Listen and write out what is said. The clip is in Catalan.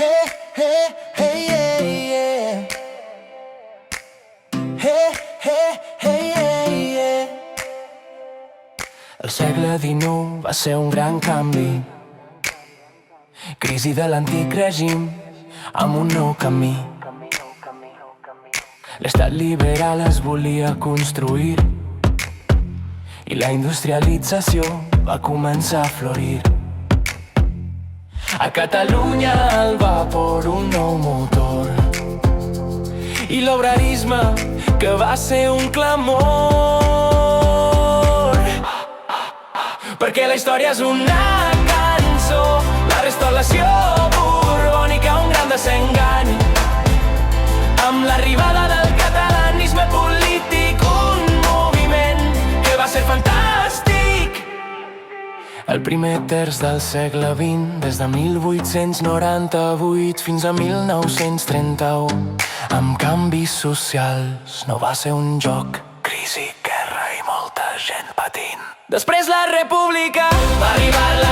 Hey, hey, hey, yeah, yeah. Hey, hey, hey, yeah, yeah. El segle XIX va ser un gran canvi, crisi de l'antic règim amb un nou camí. L'estat liberal es volia construir i la industrialització va començar a florir. A Catalunya el vapor, un nou motor, i l'obrarisme que va ser un clamor. Perquè la història és una cançó, la restauració borbònica un gran desengany. Amb l'arribada del catalanisme polític, un moviment que va ser fantàstic. El primer terç del segle XX, des de 1898 fins a 1931, amb canvis socials, no va ser un joc. Crisi, guerra i molta gent patint. Després la república, va arribar